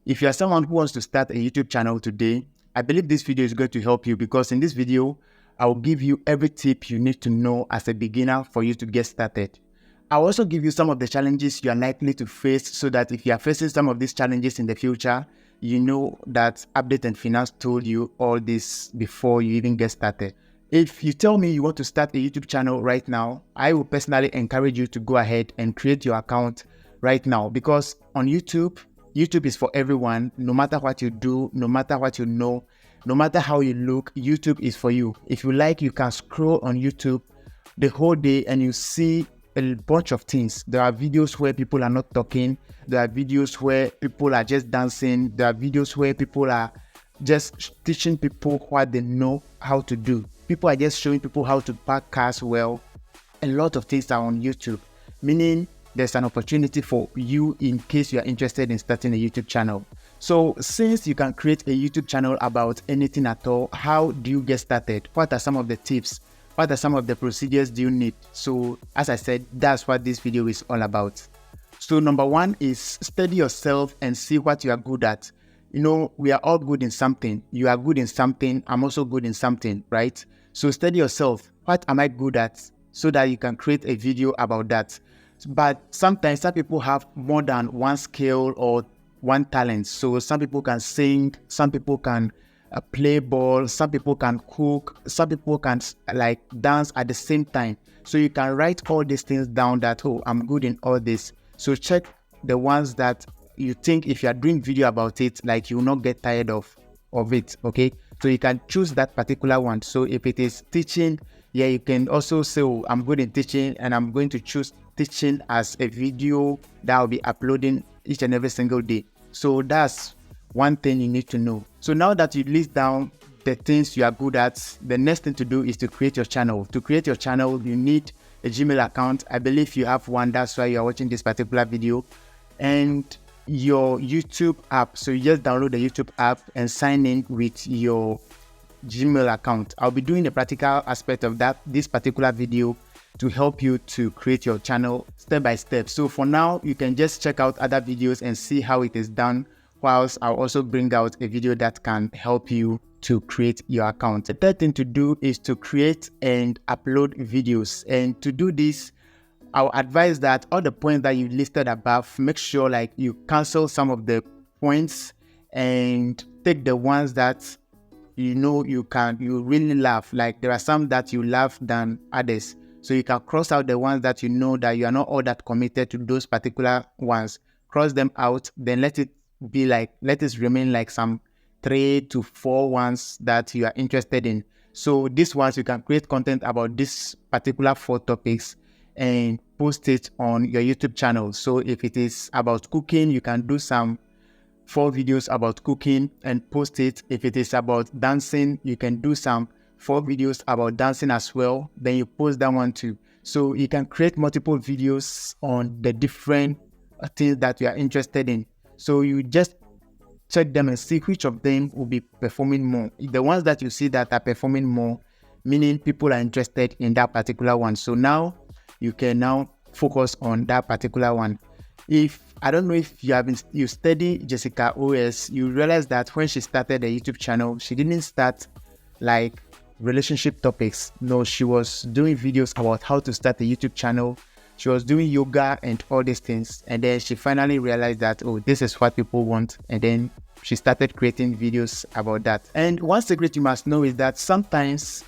If you are someone who wants to start a YouTube channel today, I believe this video is going to help you, because in this video, I will give you every tip you need to know as a beginner for you to get started. I'll also give you some of the challenges you are likely to face, so that if you are facing some of these challenges in the future, you know that Update and Finance told you all this before you even get started. If you tell me you want to start a YouTube channel right now, I will personally encourage you to go ahead and create your account right now, because on YouTube is for everyone. No matter what you do, no matter what you know, no matter how you look, YouTube is for you. If you like, you can scroll on YouTube the whole day and you see a bunch of things. There are videos where people are not talking. There are videos where people are just dancing. There are videos where people are just teaching people what they know how to do. People are just showing people how to park cars well. A lot of things are on YouTube, meaning there's an opportunity for you in case you are interested in starting a YouTube channel. So since you can create a YouTube channel about anything at all, how do you get started? What are some of the tips? What are some of the procedures do you need? So as I said, that's what this video is all about. So number one is study yourself and see what you are good at. You know, we are all good in something. You are good in something. I'm also good in something, right? So study yourself. What am I good at? So that you can create a video about that. But sometimes some people have more than one skill or one talent. So some people can sing, some people can play ball, some people can cook, some people can like dance at the same time. So you can write all these things down that, oh, I'm good in all this. So check the ones that you think if you are doing video about it, like you will not get tired of it, okay? So you can choose that particular one. So if it is teaching, yeah, you can also say, oh, I'm good in teaching, and I'm going to choose teaching as a video that I'll be uploading each and every single day. So that's one thing you need to know. So now that you list down the things you are good at, the next thing to do is to create your channel. To create your channel, you need a Gmail account. I believe you have one. That's why you are watching this particular video. And your YouTube app. So you just download the YouTube app and sign in with your Gmail account. I'll be doing the practical aspect of this particular video to help you to create your channel step by step. So for now, you can just check out other videos and see how it is done, whilst I'll also bring out a video that can help you to create your account. The third thing to do is to create and upload videos. And to do this, I'll advise that all the points that you listed above, make sure like you cancel some of the points and take the ones that you know you really love. Like there are some that you love than others. So you can cross out the ones that you know that you are not all that committed to those particular ones. Cross them out, then let it remain like some 3 to 4 ones that you are interested in. So these ones, you can create content about this particular 4 topics and post it on your YouTube channel. So if it is about cooking, you can do some 4 videos about cooking and post it. If it is about dancing, you can do some 4 videos about dancing as well. Then you post that one too. So you can create multiple videos on the different things that you are interested in. So you just check them and see which of them will be performing more. The ones that you see that are performing more, meaning people are interested in that particular one. So now you can now focus on that particular one. I don't know if you study Jessica OS, you realize that when she started a YouTube channel, she didn't start like relationship topics. No, she was doing videos about how to start a YouTube channel. She was doing yoga and all these things. And then she finally realized that, oh, this is what people want. And then she started creating videos about that. And one secret you must know is that sometimes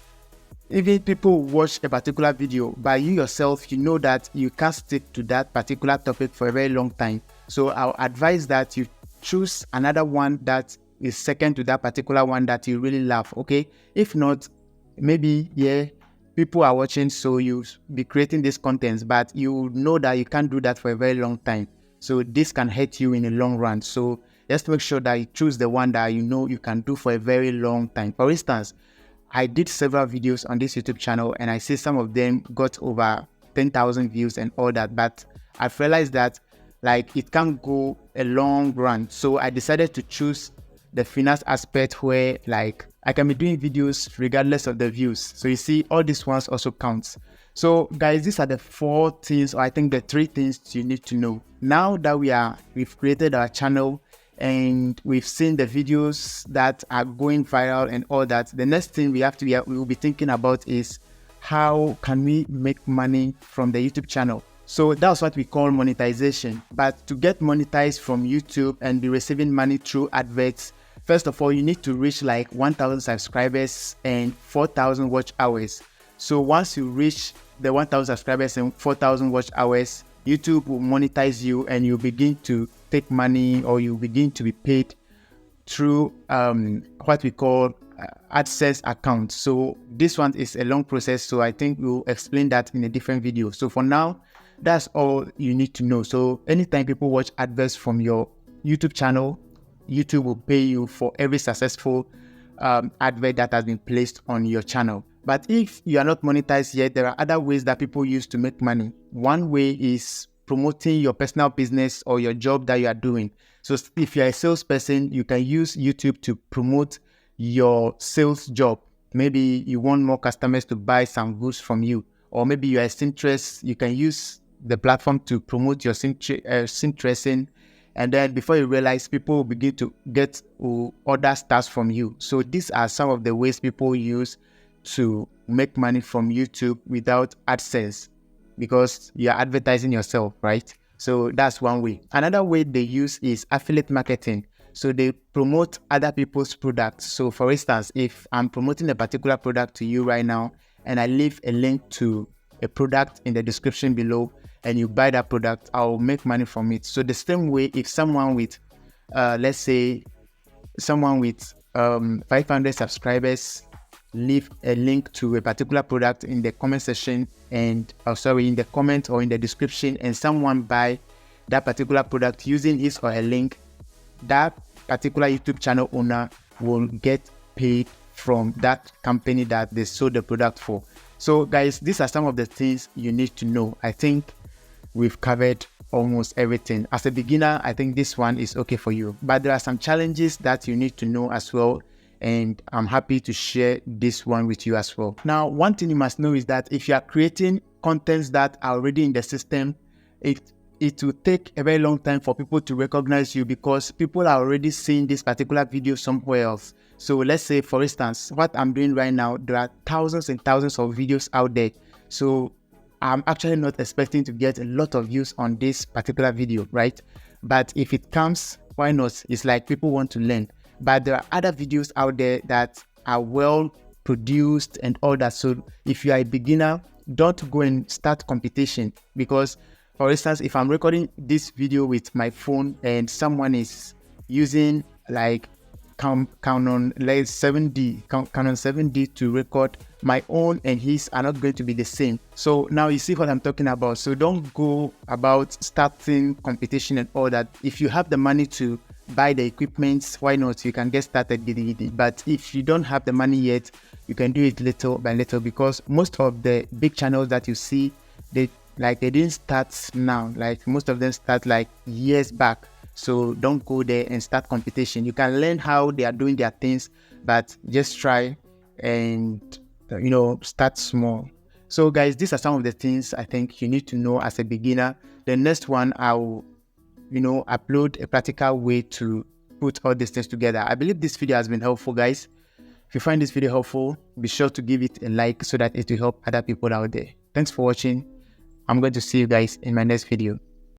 even people watch a particular video, but you yourself, you know that you can't stick to that particular topic for a very long time. So I'll advise that you choose another one that is second to that particular one that you really love, okay? If not, maybe, yeah, people are watching, so you be creating this content, but you know that you can't do that for a very long time. So this can hurt you in the long run. So just make sure that you choose the one that you know you can do for a very long time. For instance, I did several videos on this YouTube channel and I see some of them got over 10,000 views and all that, but I've realized that like it can't go a long run. So I decided to choose the finance aspect where like I can be doing videos regardless of the views. So you see, all these ones also counts. So guys, these are the 4 things, or I think the 3 things you need to know. Now that we've created our channel and we've seen the videos that are going viral and all that. The next thing we will be thinking about is how can we make money from the YouTube channel. So that's what we call monetization. But to get monetized from YouTube and be receiving money through adverts, first of all, you need to reach like 1,000 subscribers and 4,000 watch hours. So once you reach the 1,000 subscribers and 4,000 watch hours, YouTube will monetize you and you begin to take money, or you begin to be paid through what we call AdSense account. So this one is a long process, so I think we'll explain that in a different video. So for now, that's all you need to know. So anytime people watch adverts from your YouTube channel, YouTube will pay you for every successful advert that has been placed on your channel. But if you are not monetized yet, there are other ways that people use to make money. One way is promoting your personal business or your job that you are doing. So if you're a salesperson, you can use YouTube to promote your sales job. Maybe you want more customers to buy some goods from you, or maybe you are a seamstress. You can use the platform to promote your seamstressing, and then before you realize, people will begin to get order starts from you. So these are some of the ways people use to make money from YouTube without AdSense, because you're advertising yourself, right? So that's one way. Another way they use is affiliate marketing. So they promote other people's products. So for instance, if I'm promoting a particular product to you right now, and I leave a link to a product in the description below, and you buy that product, I'll make money from it. So the same way, if someone with, let's say, someone with 500 subscribers leave a link to a particular product in the comment section, and in the comment or in the description, and someone buy that particular product using his or her link, that particular YouTube channel owner will get paid from that company that they sold the product for. So guys, these are some of the things you need to know. I think we've covered almost everything. As a beginner, I think this one is okay for you, but there are some challenges that you need to know as well, and I'm happy to share this one with you as well. Now, one thing you must know is that if you are creating contents that are already in the system, it will take a very long time for people to recognize you, because people are already seeing this particular video somewhere else. So let's say, for instance, what I'm doing right now, there are thousands and thousands of videos out there. So I'm actually not expecting to get a lot of views on this particular video, right? But if it comes, why not? It's like people want to learn. But there are other videos out there that are well produced and all that. So if you are a beginner, don't go and start competition, because for instance, if I'm recording this video with my phone and someone is using like Canon 7D to record, my own and his are not going to be the same. So now you see what I'm talking about. So don't go about starting competition and all that. If you have the money to buy the equipment, why not? You can get started with it. But if you don't have the money yet, you can do it little by little, because most of the big channels that you see, they didn't start now. Like most of them start like years back. So don't go there and start competition. You can learn how they are doing their things, but just try and start small. So guys, these are some of the things I think you need to know as a beginner. The next one, I'll upload a practical way to put all these things together. I believe this video has been helpful, guys. If you find this video helpful, be sure to give it a like so that it will help other people out there. Thanks for watching. I'm going to see you guys in my next video.